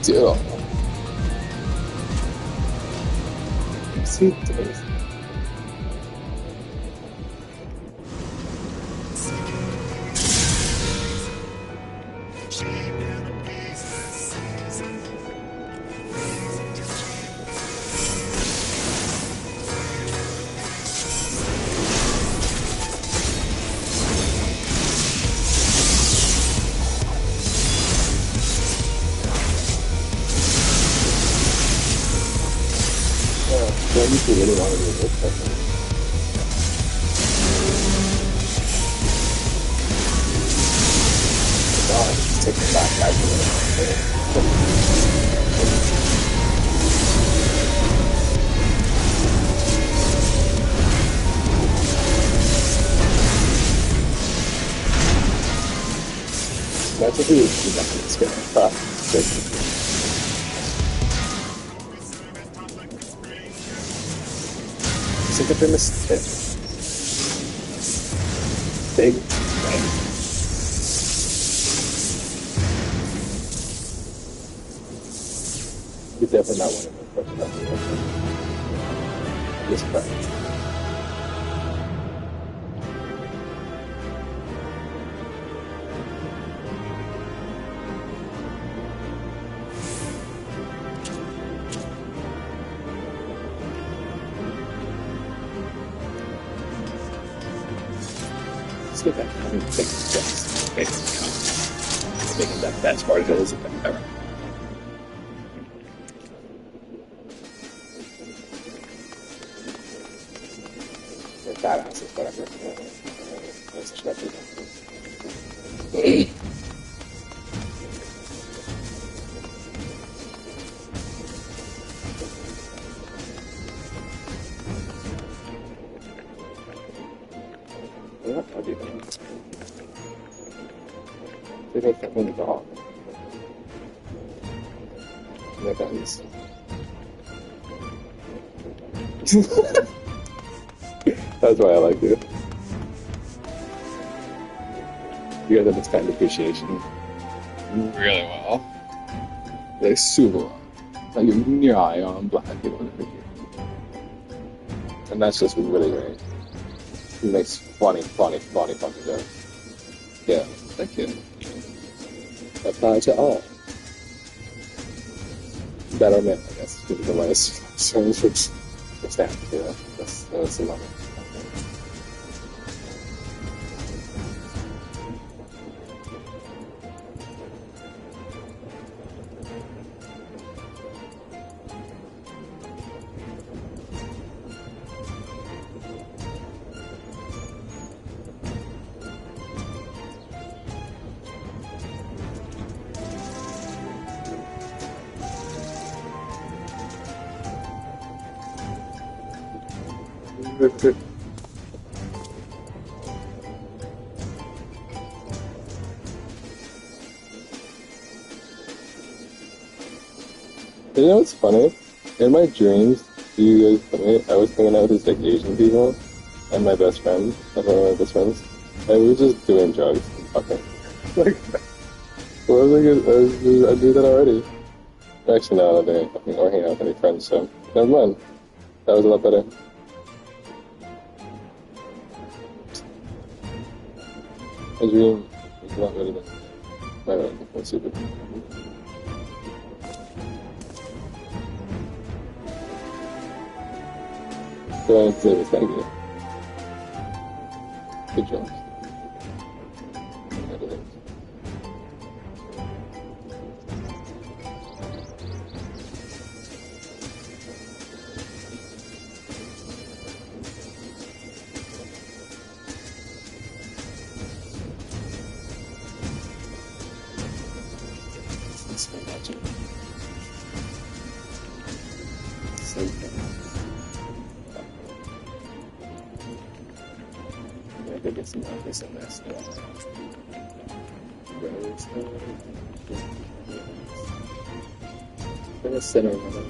Dur. C'est dur. I used to really want to do this, but God, just take it back out that's a huge deduction. It's good. Siempre me big. You're definitely not one of them. Just practice. Let's get back to make steps. It's making that best part of it is ever. They're badasses, whatever. That's expected. I'll do that. They make that one dog. That guns. That's why I like you. You guys have this kind of appreciation really well. Like super well. Like your eye on black people. And that's just really great. He makes funny fucking jokes. Yeah, thank you. Apply to all. Better men, I guess. Give the last songs for staff. Yeah, that's the moment. You know what's funny? In my dreams, you guys funny, I was hanging out with these like Asian people and my best friend, like one of my best friends, and we were just doing drugs and fucking. Like, well, I do that already. Actually, no, I'm not doing fucking or hanging out with any friends, so never mind. That was a lot better. My dream was a lot better than my own. That's stupid. So I'd say it was kind of good. Good job. Center of it.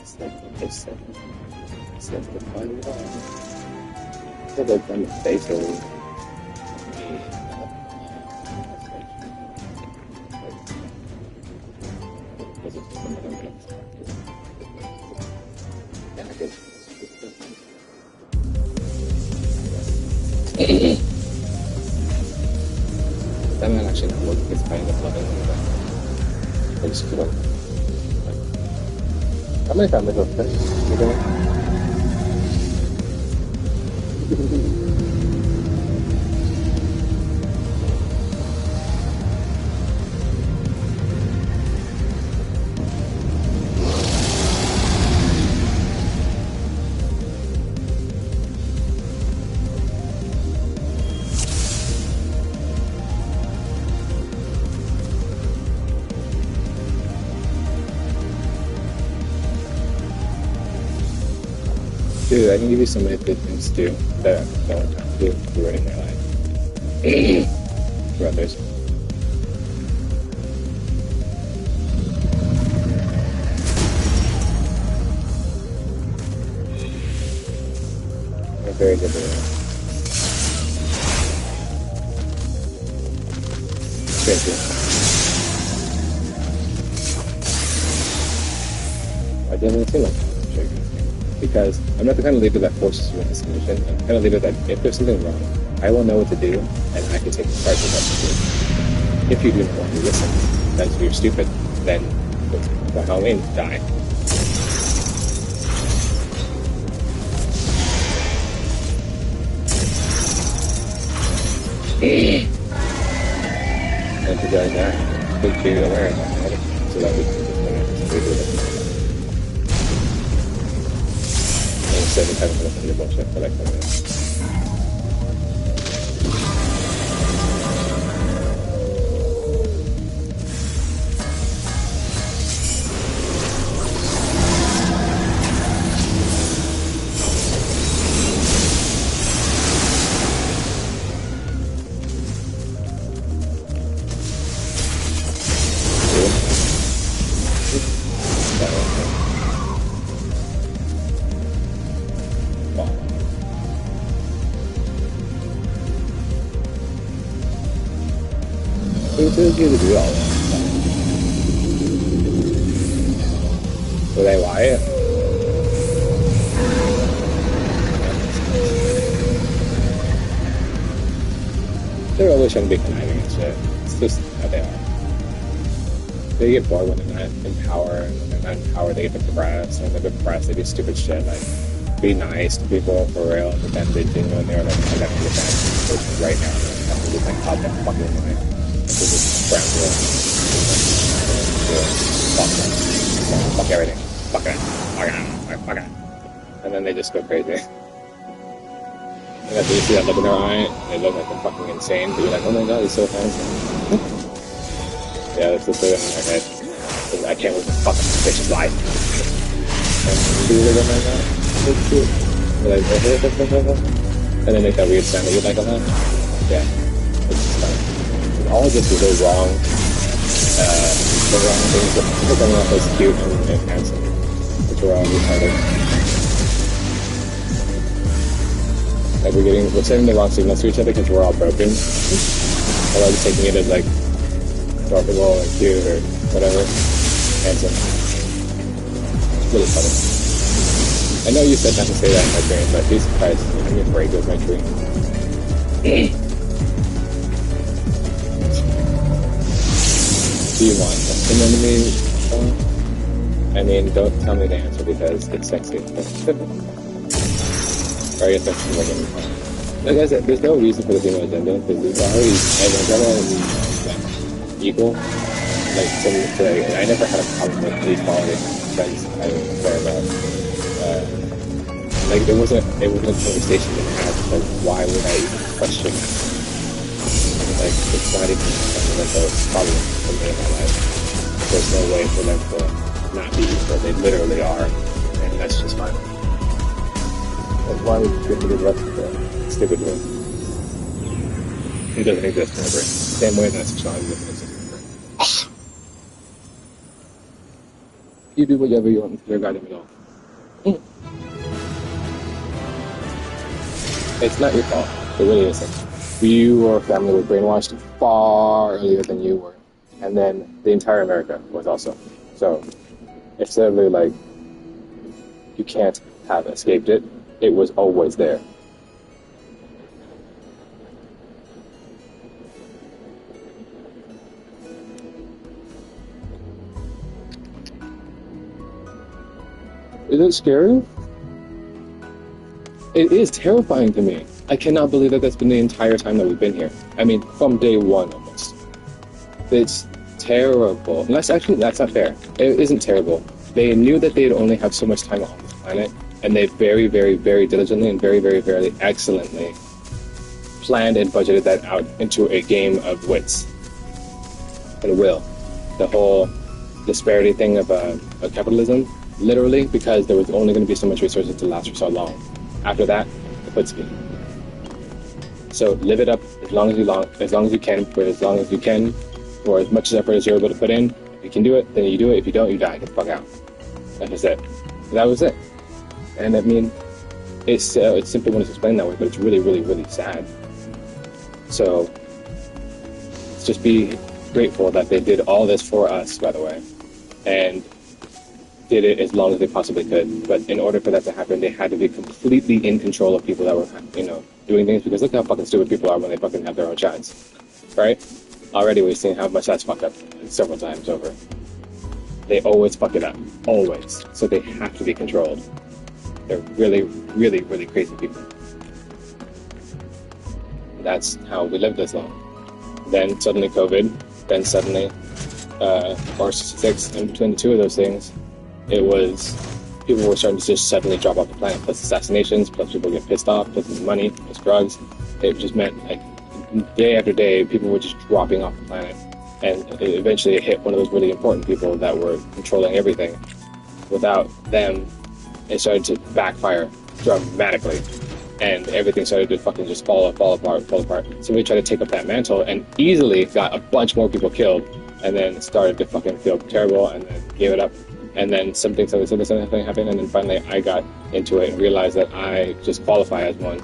It's like the center. It's like the final one. So they've done the facial. That might actually not work. It's kind of loving that. Just kidding. How many times have I got this? You know? Dude, I can give you so many good things to do that I don't have to do right in my life. For others. You're very good at it. Thank you. I didn't see much. Because I'm not the kind of leader that forces you into submission. I'm the kind of leader that if there's something wrong, I will know what to do, and I can take charge of what to do. If you do not want to listen, then if you're stupid, then by all means, die. And to guys that, good to be aware of that, so that we can do it. Instead of having to listen to bullshit for like 10 minutes.这是最主要的，我嚟玩啊！They're always trying to be conniving and shit. It's just how they are. They get bored when they're not in power, and when they're not in power, they get depressed. And when they're depressed, they do stupid shit like be nice to people for real, but then they genuinely are like, I gotta get that right now. I have to just like out that fucking line. Just brown girl. Fuck everything. Fuck it. Fuck it. And then they just go crazy. And after you see that look in their eye, they look like they're fucking insane, but you're like, oh my god, he's so handsome. Yeah, that's just in their head. I can't live a fucking bitch's life. and do them like that. It's cute. Like, and then make that weird sound that you like a lot. Yeah, it's just fun. All of this is so wrong. The wrong things, but people coming off as cute and handsome, which are all retarded. Like we're sending the wrong signals to each other because we're all broken. Or like taking it as like adorable or cute or whatever. Handsome. It's really funny. I know you said not to say that in my dream, but Jesus Christ, I'm afraid with my dream. Do you want something to me? I mean, don't tell me the answer because it's sexy. Or I guess that's like like I said, there's no reason for the female agenda because there's already everyone equal. Like, I never had a problem with equality because I don't care about. Like, it wasn't a conversation to have. Like, why would I even question it? Like, it's not even something that's a problem for me in my life. There's no way for them to not be equal. They literally are, and that's just fine. Like, why would you get to the rest of the stupid room? It doesn't exist in my brain. Same way that sexuality doesn't exist in my brain. You do whatever you want with your goddamn adult. It's not your fault. It really isn't. Your family was brainwashed far earlier than you were. And then the entire America was also. So, it's literally like, you can't have escaped it. It was always there. Is it scary? It is terrifying to me. I cannot believe that that's been the entire time that we've been here. I mean, from day one almost. It's terrible. And that's not fair. It isn't terrible. They knew that they'd only have so much time on this planet, and they very, very, very diligently and very, very, very excellently planned and budgeted that out into a game of wits and will. The whole disparity thing of capitalism, literally, because there was only going to be so much resources to last for so long. After that, the foot speed. So live it up as long as you can, for as long as you can, or as much effort as you're able to put in. If you can do it, then you do it. If you don't, you die. Get the fuck out. That was it. That was it. And I mean, it's simple when it's explained that way, but it's really, really, really sad. So let's just be grateful that they did all this for us, by the way, and did it as long as they possibly could. But in order for that to happen, they had to be completely in control of people that were, doing things, because look how fucking stupid people are when they fucking have their own chance, right? Already we've seen how much that's fucked up several times over. They always fuck it up. Always. So they have to be controlled. They're really, really, really crazy people. That's how we lived this long. Then suddenly COVID, then suddenly, or 6, in between the two of those things, it was, people were starting to just suddenly drop off the planet, plus assassinations, plus people get pissed off, plus money, plus drugs. It just meant, like, day after day, people were just dropping off the planet. And eventually it hit one of those really important people that were controlling everything. Without them, it started to backfire dramatically. And everything started to fucking just fall apart. So we tried to take up that mantle and easily got a bunch more people killed. And then started to fucking feel terrible and then gave it up. And then something happened, and then finally I got into it and realized that I just qualify as one,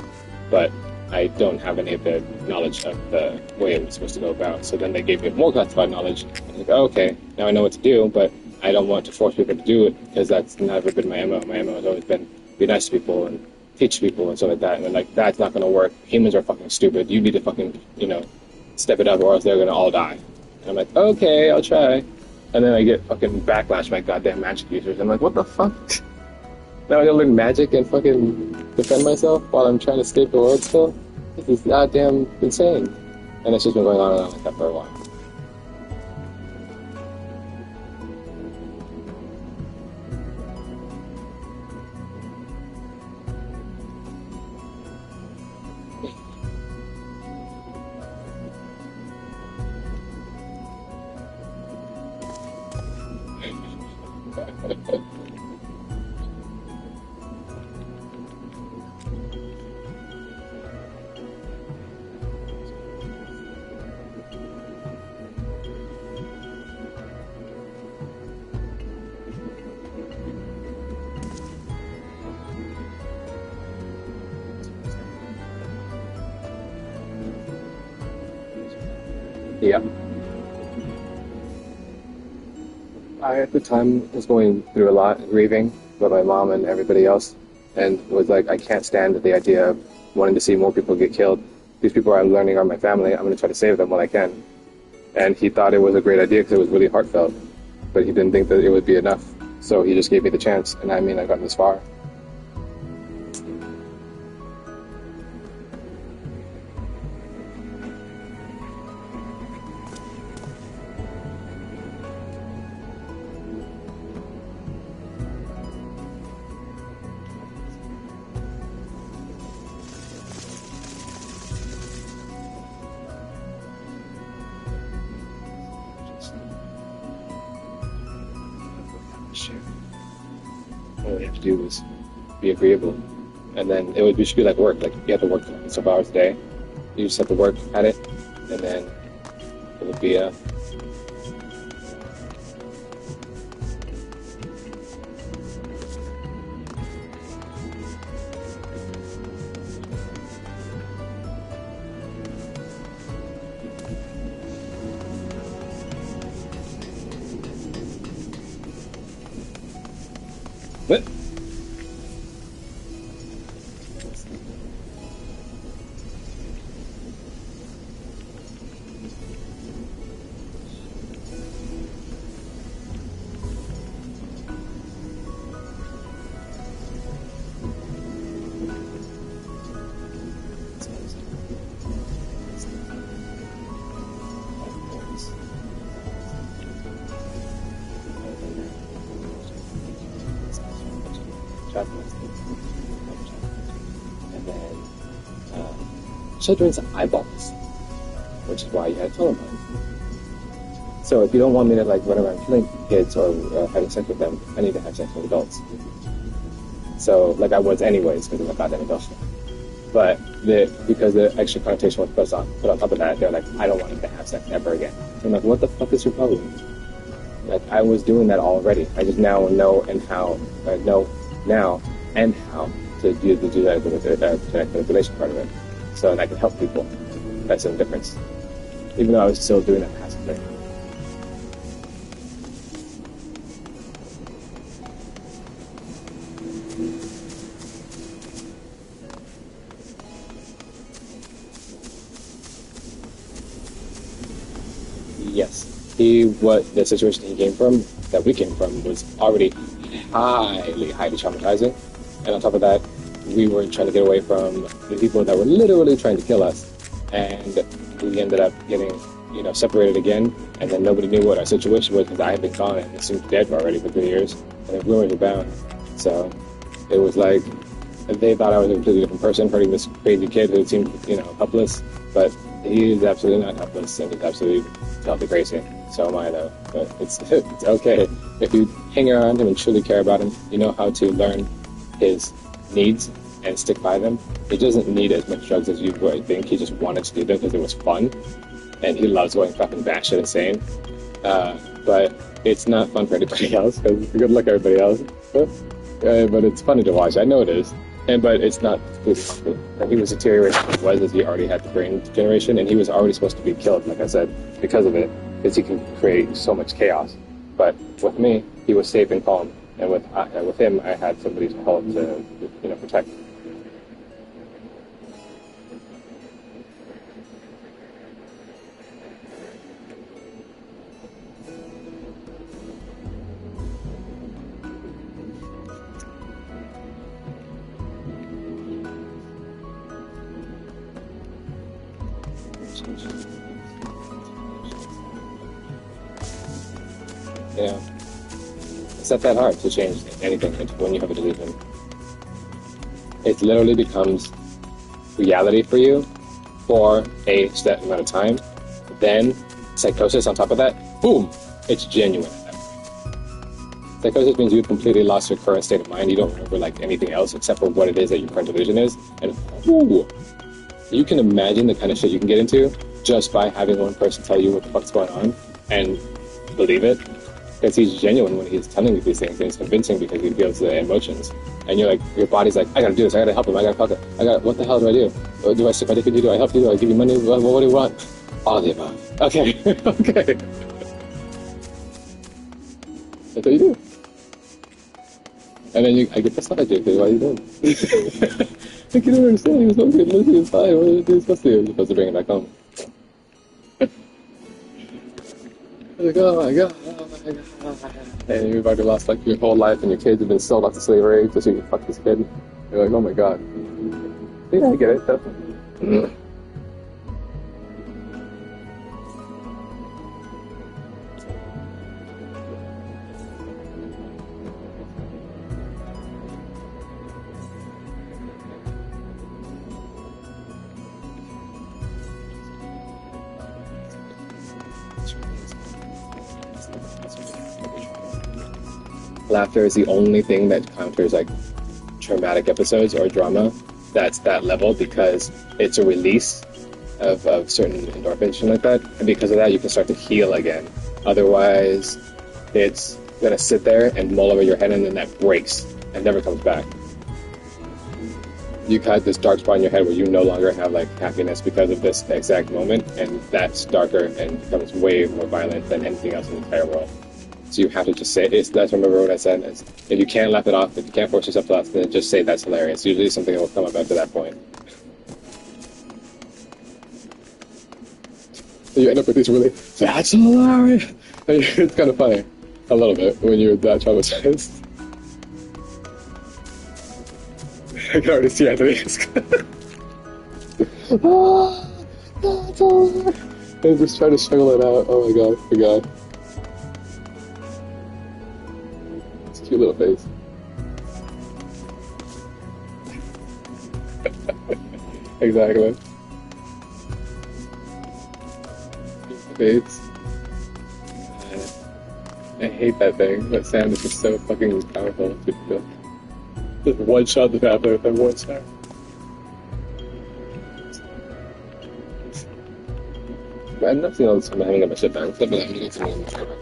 but I don't have any of the knowledge of the way it was supposed to go about. So then they gave me more classified knowledge. I was like, oh, okay, now I know what to do, but I don't want to force people to do it, because that's never been my MO. My MO has always been be nice to people and teach people and stuff like that. And then, like, that's not going to work. Humans are fucking stupid. You need to fucking, step it up, or else they're going to all die. And I'm like, okay, I'll try. And then I get fucking backlash by goddamn magic users. I'm like, what the fuck? Now I gotta learn magic and fucking defend myself while I'm trying to escape the world still? This is goddamn insane. And it's just been going on and on like that for a while. Yeah. I, at the time, was going through a lot, grieving about my mom and everybody else, and was like, I can't stand the idea of wanting to see more people get killed. These people I'm learning are my family. I'm going to try to save them while I can. And he thought it was a great idea because it was really heartfelt, but he didn't think that it would be enough. So he just gave me the chance, and I mean, I've gotten this far. All we have to do was be agreeable, and then it would just be like work. Like you have to work several hours a day. You just have to work at it, and then it would be a. But and then children's eyeballs, which is why you had Columbine. So if you don't want me to like run around killing kids or having sex with them, I need to have sex with adults. So like I was anyways because of my goddamn adult. But because the extra connotation was put on top of that, they're like, I don't want him to have sex ever again. So I'm like, what the fuck is your problem? Like I was doing that already. I just now know now and how to do that with the manipulation part of it. So and I can help people. That's the difference. Even though I was still doing that passive thing. Yes. The situation he came from, that we came from, was already highly traumatizing. And on top of that, we were trying to get away from the people that were literally trying to kill us. And we ended up getting, separated again. And then nobody knew what our situation was because I had been gone and assumed dead already for 3 years. And the rumors were bound. So it was like, they thought I was a completely different person, hurting this crazy kid who seemed, helpless. But he is absolutely not helpless, and he's absolutely healthy crazy. So am I, though. But it's okay. If you hang around him and truly care about him, you know how to learn his needs and stick by them. He doesn't need as much drugs as you would think. He just wanted to do them because it was fun, and he loves going fucking batshit insane. But it's not fun for anybody else, because good luck everybody else. But it's funny to watch. I know it is. But it's not completely funny. He was deteriorating as he already had the brain degeneration, and he was already supposed to be killed, like I said, because of it, because he can create so much chaos. But with me, he was safe and calm, and with him, I had somebody to help to, protect. It's not that hard to change anything when you have a delusion. It literally becomes reality for you for a set amount of time. Then psychosis on top of that, boom, it's genuine. Psychosis means you've completely lost your current state of mind. You don't remember like anything else except for what it is that your current delusion is. And you can imagine the kind of shit you can get into just by having one person tell you what the fuck's going on and believe it. Because he's genuine when he's telling you these things, and he's convincing because he feels the emotions. And you're like, your body's like, I gotta do this, I gotta help him, I gotta fuck it, what the hell do I do? Do I stick my dick with you? Do I help you? Do I give you money? What do you want? All of the above. Okay. Okay. That's what you do. And then I get beside you because why are you doing? Like, you don't understand. He was okay. Lucy is fine. What are you supposed to do? You're supposed to bring it back home. Like, oh my god, oh my god. And you've already lost like your whole life and your kids have been sold off to slavery just so you can fuck this kid. You're like, oh my god. Yeah, I get it. Definitely. Laughter is the only thing that counters like traumatic episodes or drama that's that level because it's a release of certain endorphins and like that. And because of that, you can start to heal again. Otherwise, it's gonna sit there and mull over your head and then that breaks and never comes back. You had this dark spot in your head where you no longer have like happiness because of this exact moment, and that's darker and becomes way more violent than anything else in the entire world. So you have to just say it. That's remember what I said. Is if you can't laugh it off, if you can't force yourself to laugh, then just say that's hilarious. Usually something will come up after that point. So you end up with these really, that's hilarious. And it's kind of funny, a little bit, when you're that traumatized. I can already see Anthony. Ah, that's hilarious. And just trying to struggle it out. Oh my god, my god. Cute little face. Exactly. Face. I hate that thing. That sound is just so fucking powerful. Just one shot the bathroom with that one star. I'm not seeing all this time hanging up my shit back. I'm gonna get some more shit back.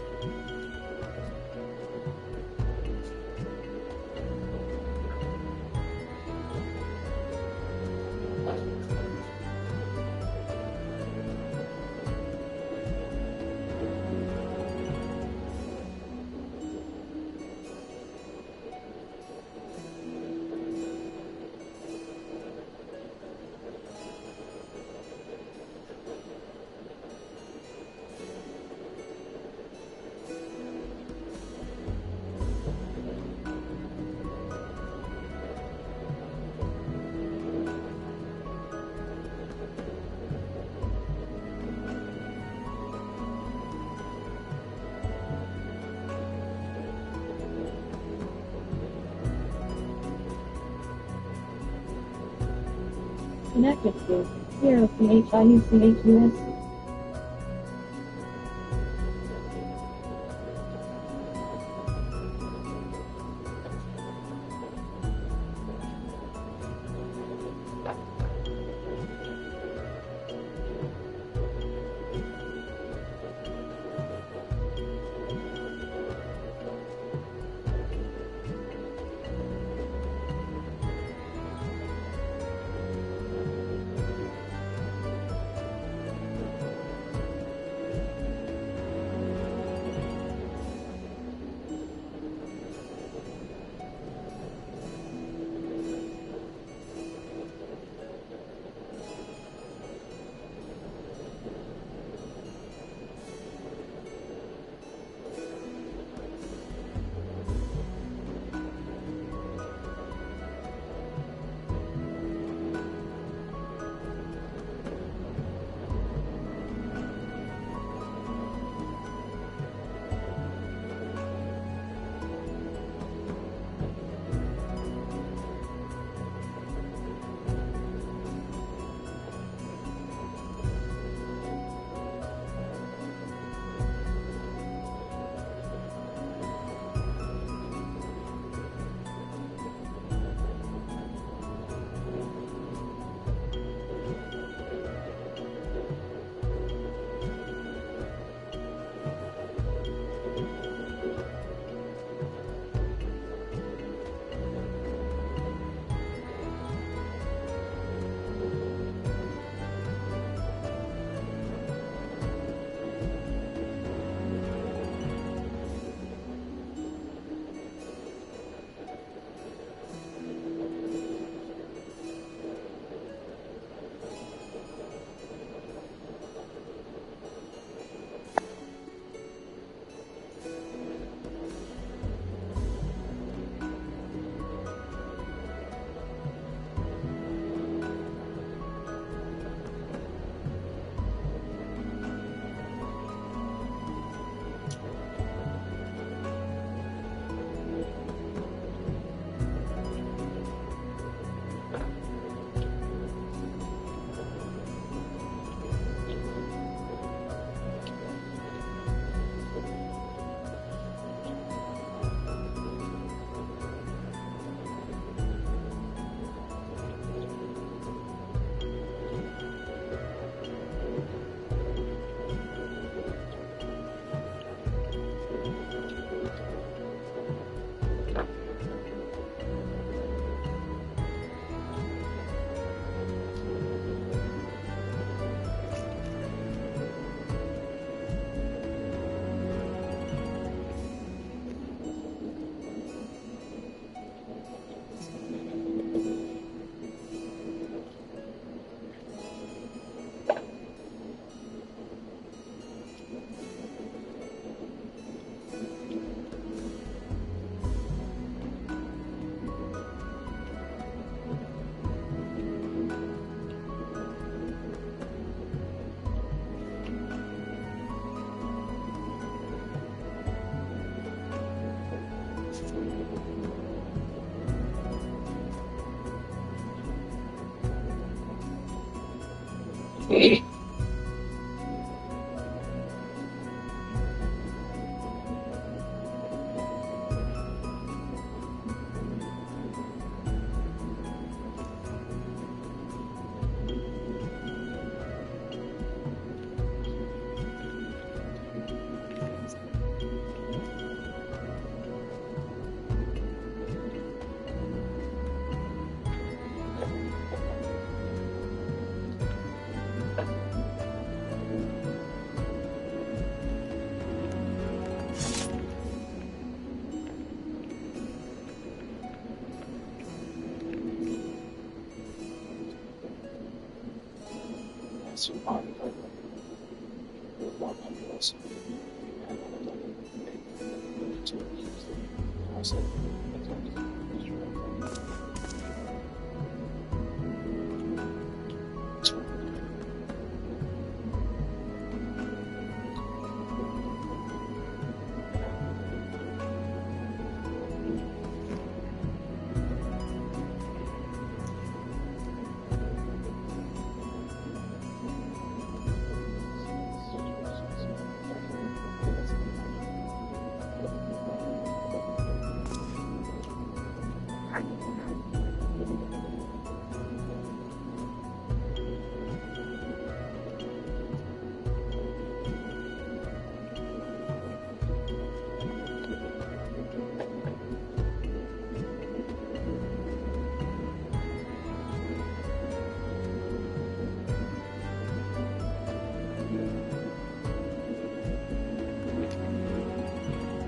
Connect with you. Here from HIUCHUS.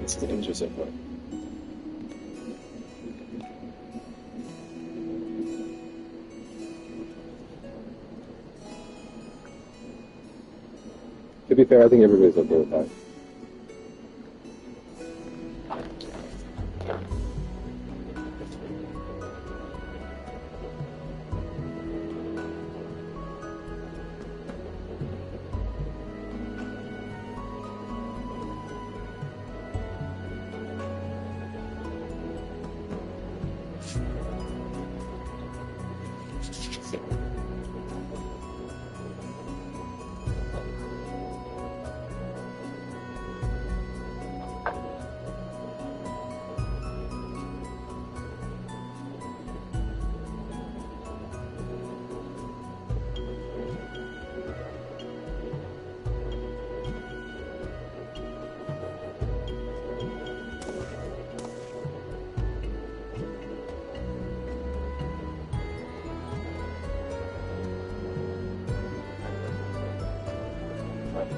This is the interesting part. To be fair, I think everybody's okay with that.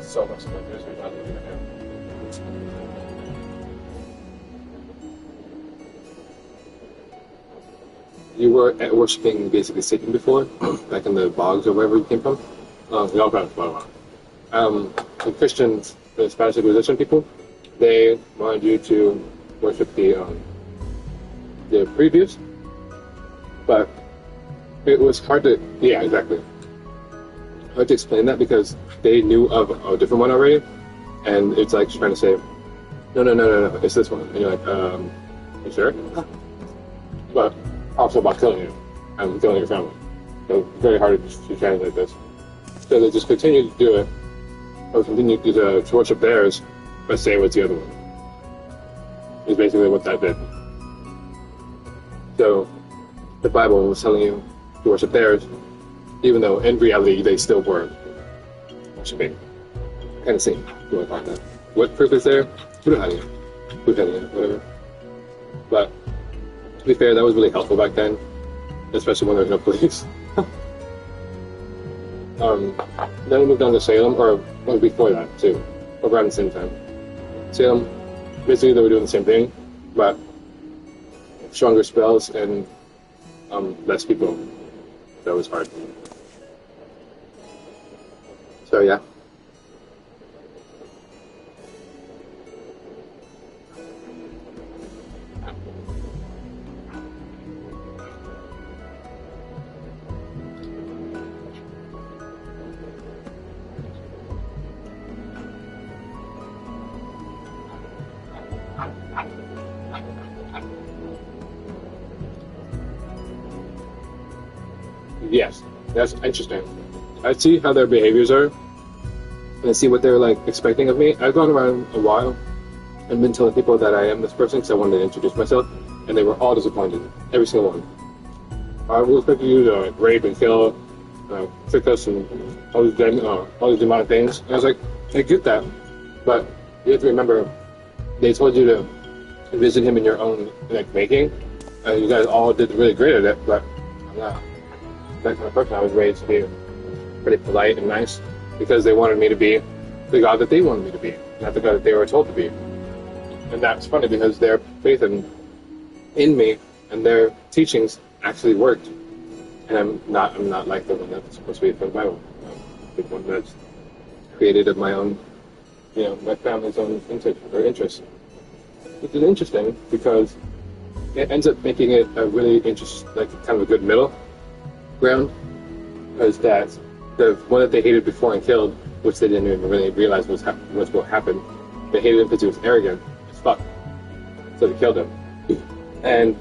So much like this, we're not leaving him. You were worshipping basically Satan before, back in the bogs or wherever you came from? No, the Christians, the Spanish Inquisition people, they wanted you to worship the previous, but it was hard to, yeah, exactly. Hard to explain that because they knew of a different one already, and it's like trying to say, no, it's this one. And you're like, you sure? But also about killing you and killing your family. So it's very hard to translate this. So they just continue to do it, or continue to worship theirs, but say what's the other one. Is basically what that did. So the Bible was telling you to worship theirs, even though in reality they still were worshiping. Kind of same going on that. What proof is there? Whatever. But to be fair, that was really helpful back then, especially when there was no police. Then we moved on to Salem, or well, before that too, around the same time. Salem, basically they were doing the same thing, but stronger spells and less people. That was hard. So yeah. Yes, that's interesting. I see how their behaviors are, and I see what they're like expecting of me. I've gone around a while and been telling people that I am this person because I wanted to introduce myself, and they were all disappointed. Every single one. I was expecting you to rape and kill, trick us, and all these demonic things. And I was like, I get that, but you have to remember, they told you to envision him in your own like making. You guys all did really great at it, but I'm not that kind of person. I was raised to be pretty polite and nice because they wanted me to be the god that they wanted me to be, not the god that they were told to be. And that's funny because their faith in me and their teachings actually worked. And I'm not like the one that's supposed to be from the Bible. I'm the one that's created of my own, my family's own interest. Which is interesting because it ends up making it a really like kind of a good middle ground, because that's the one that they hated before and killed, which they didn't even really realize was what happened. They hated him because he was arrogant as fuck, so they killed him. And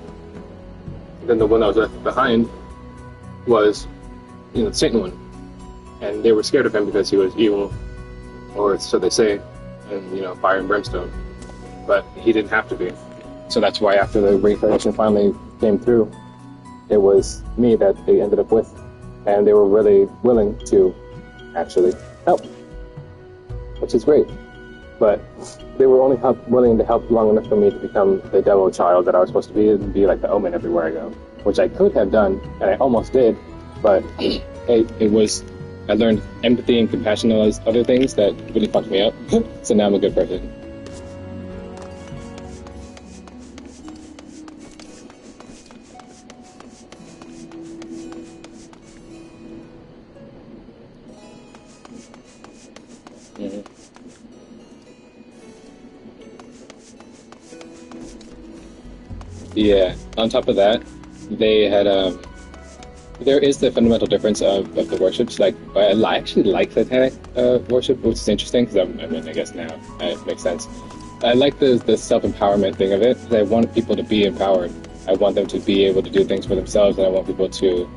then the one that was left behind was, the Satan one, and they were scared of him because he was evil, or so they say, and fire and brimstone. But he didn't have to be. So that's why after the reincarnation finally came through, it was me that they ended up with. And they were really willing to actually help, which is great. But they were only willing to help long enough for me to become the devil child that I was supposed to be, and be like the omen everywhere I go, which I could have done, and I almost did, but I learned empathy and compassion and all these other things that really fucked me up. So now I'm a good person. Yeah. On top of that, they had there is the fundamental difference of the worships. Like I actually like satanic worship, which is interesting because I guess now it makes sense. I like the self-empowerment thing of it. I want people to be empowered. I want them to be able to do things for themselves, and I want people to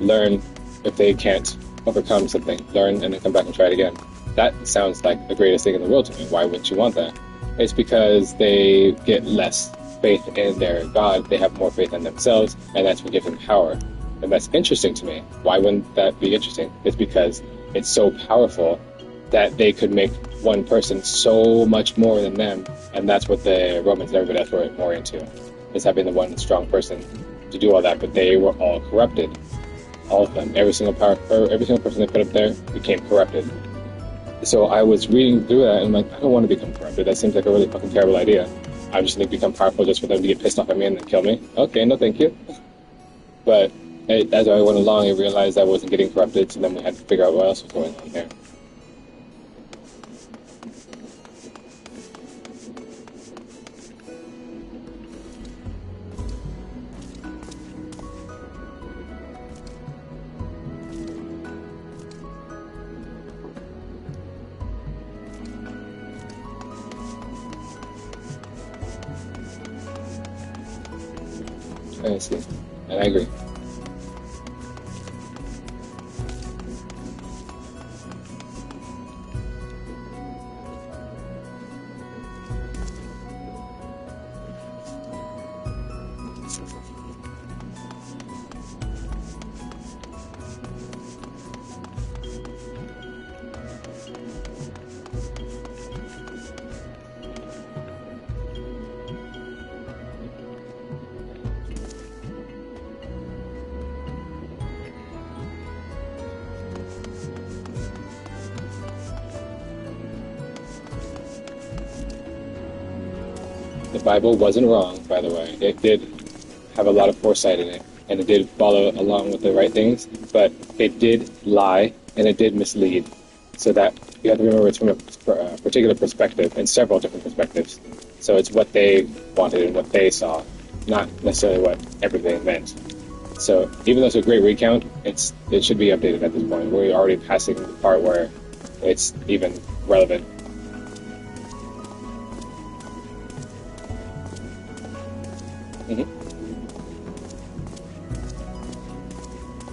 learn if they can't overcome something, learn and then come back and try it again. That sounds like the greatest thing in the world to me. Why wouldn't you want that? It's because they get less faith in their God, they have more faith in themselves, and that's what gives them power. And that's interesting to me. Why wouldn't that be interesting? It's because it's so powerful that they could make one person so much more than them, and that's what the Romans and everybody else were more into, is having the one strong person to do all that, but they were all corrupted. All of them. Every single person they put up there became corrupted. So I was reading through that, and I'm like, I don't want to become corrupted. That seems like a really fucking terrible idea. I'm just going to become powerful just for them to get pissed off at me and then kill me. Okay, no thank you. But as I went along, I realized I wasn't getting corrupted, so then we had to figure out what else was going on here. I see. And I agree. The Bible wasn't wrong, by the way. It did have a lot of foresight in it, and it did follow along with the right things, but it did lie, and it did mislead. So that you have to remember it's from a particular perspective, and several different perspectives. So it's what they wanted and what they saw, not necessarily what everything meant. So even though it's a great recount, it should be updated at this point. We're already passing the part where it's even relevant.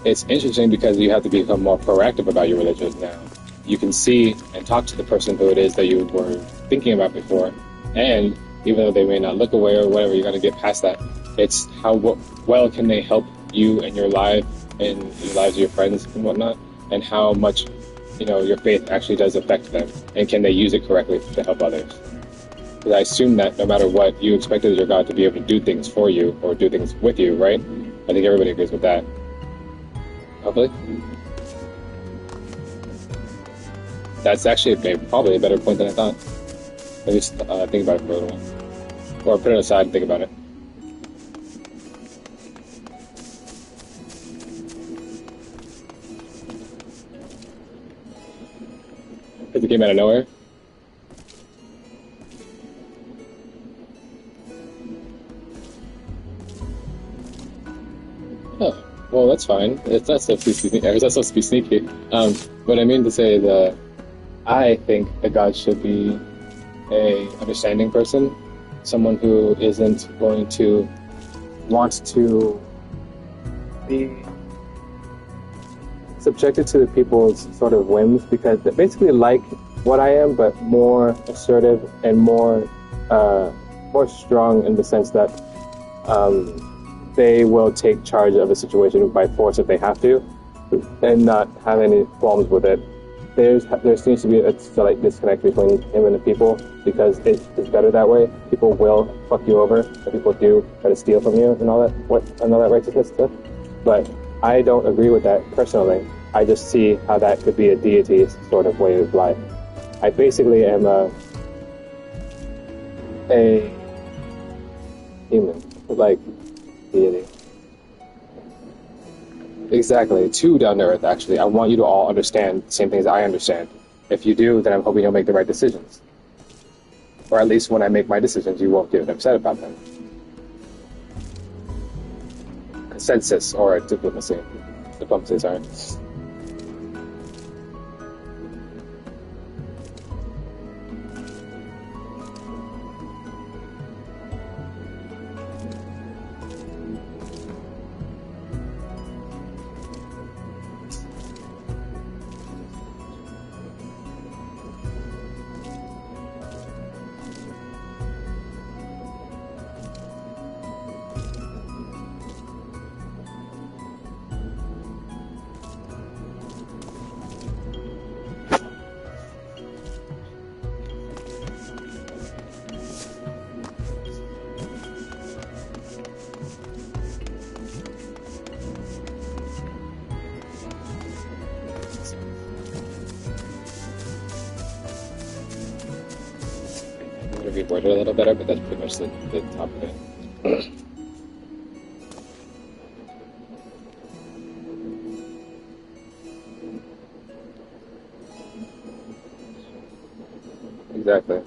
it's interesting because you have to become more proactive about your religion now. You can see and talk to the person who it is that you were thinking about before, and even though they may not look away or whatever, you're going to get past that. It's how well can they help you and your life and the lives of your friends and whatnot, and how much your faith actually does affect them, and can they use it correctly to help others. Because I assume that no matter what, you expected your God to be able to do things for you or do things with you, right? I think everybody agrees with that. Hopefully. That's actually probably a better point than I thought. At least think about it for a little while. Or put it aside and think about it. Because it came out of nowhere. Oh, well, that's fine. It's not supposed to be sneaky. It's not supposed to be sneaky. But I mean to say that I think that God should be a understanding person, someone who isn't going to want to be subjected to people's sort of whims, because they're basically like what I am, but more assertive and more strong in the sense that they will take charge of the situation by force if they have to, and not have any qualms with it. There seems to be a slight disconnect between him and the people, because it's better that way. People will fuck you over, and people do try to steal from you and all that righteousness stuff. But I don't agree with that personally. I just see how that could be a deity sort of way of life. I basically am a human, like deity. Exactly. Too down to earth, actually. I want you to all understand the same things I understand. If you do, then I'm hoping you'll make the right decisions. Or at least when I make my decisions, you won't get upset about them. Consensus, or diplomacy. Diplomacy, sorry. Reword it a little better, but that's pretty much the top of it. Exactly.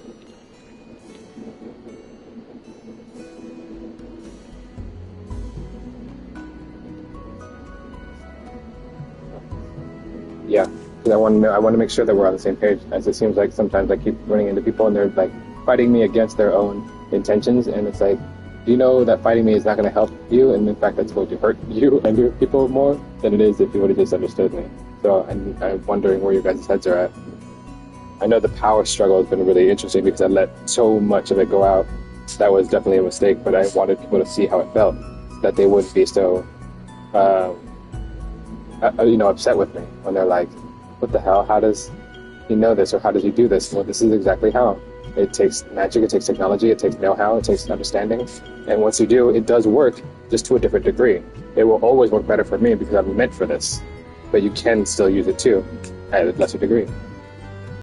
Yeah, because I want to make sure that we're on the same page, as it seems like sometimes I keep running into people and they're like fighting me against their own intentions, and it's like, do you know that fighting me is not going to help you, and in fact that's going to hurt you and your people more than it is if you would have just understood me. So I'm wondering where your guys' heads are at. I know the power struggle has been really interesting because I let so much of it go out. That was definitely a mistake, but I wanted people to see how it felt, that they wouldn't be so upset with me when they're like, what the hell, how does he know this, or how does he do this? Well, this is exactly how. It takes magic, it takes technology, it takes know-how, it takes understanding. And once you do, it does work, just to a different degree. It will always work better for me because I'm meant for this. But you can still use it too, at a lesser degree.